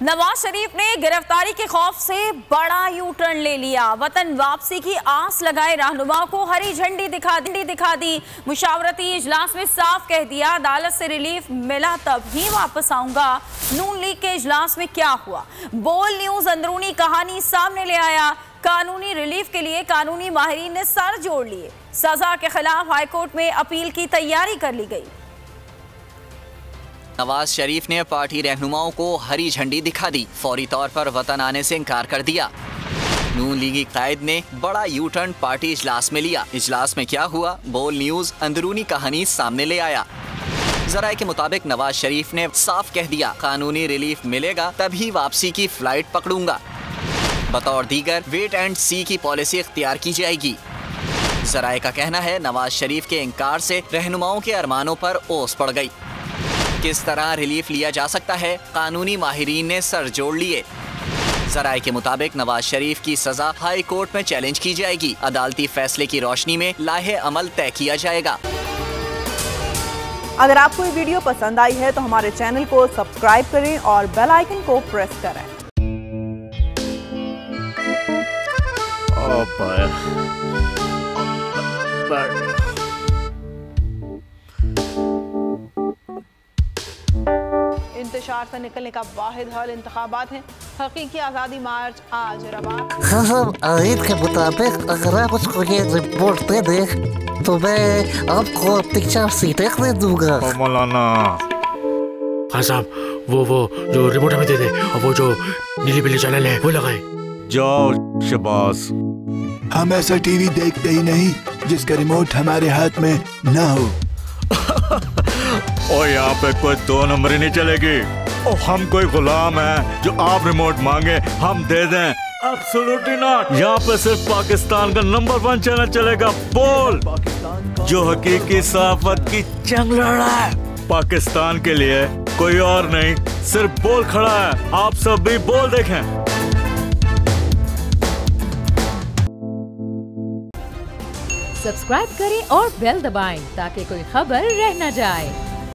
नवाज शरीफ ने गिरफ्तारी के खौफ से बड़ा यू टर्न ले लिया। वतन वापसी की आस लगाए रहनुमा को हरी झंडी दिखा दी। मुशावरती इजलास में साफ कह दिया, अदालत से रिलीफ मिला तब ही वापस आऊंगा। नून लीग के इजलास में क्या हुआ? बोल न्यूज अंदरूनी कहानी सामने ले आया। कानूनी रिलीफ के लिए कानूनी माहिरीन ने सर जोड़ लिए। सजा के खिलाफ हाईकोर्ट में अपील की तैयारी कर ली गई। नवाज शरीफ ने पार्टी रहनुमाओं को हरी झंडी दिखा दी, फौरी तौर पर वतन आने से इनकार कर दिया। नून लीगी कायद ने बड़ा यू टर्न पार्टी इजलास में लिया। इजलास में क्या हुआ? बोल न्यूज अंदरूनी कहानी सामने ले आया। जराये के मुताबिक नवाज शरीफ ने साफ कह दिया, कानूनी रिलीफ मिलेगा तभी वापसी की फ्लाइट पकड़ूंगा। बतौर दीगर वेट एंड सी की पॉलिसी इख्तियार की जाएगी। जराये का कहना है, नवाज शरीफ के इनकार से रहनुमाओं के अरमानों पर ओस पड़ गई। किस तरह रिलीफ लिया जा सकता है? कानूनी माहिरीन ने सर जोड़ लिए। जराये के मुताबिक नवाज शरीफ की सजा हाई कोर्ट में चैलेंज की जाएगी। अदालती फैसले की रोशनी में लाहे अमल तय किया जाएगा। अगर आपको ये वीडियो पसंद आई है तो हमारे चैनल को सब्सक्राइब करें और बेल आइकन को प्रेस करें। इंतशार से निकलने का वाहिद हल इंतखाबात हैं। हकीकी आज़ादी मार्च आज रवा। हम आईन के मुताबिक अगर आप उसको ये रिपोर्ट दे दें तो मैं आपको अपनी 4 सीटें दे दूंगा। मौलाना हाँ साहब, वो जो रिमोट हमें दे दे और वो जो नीली पीली चैनल है वो लगाए। जाओ शबास। हम ऐसा टीवी देखते ही नहीं जिसका रिमोट हमारे हाथ में ना हो। और यहाँ पे कोई 2 नंबर ही नहीं चलेगी। और हम कोई गुलाम है जो आप रिमोट मांगे हम दे दें? Absolutely not. यहाँ पे सिर्फ पाकिस्तान का नंबर 1 चैनल चलेगा, बोल, जो हकीकी सहाफत की जंग लड़ रहा है। पाकिस्तान के लिए कोई और नहीं, सिर्फ बोल खड़ा है। आप सब भी बोल देखें। सब्सक्राइब करें और बेल दबाएं ताकि कोई खबर रह न जाए।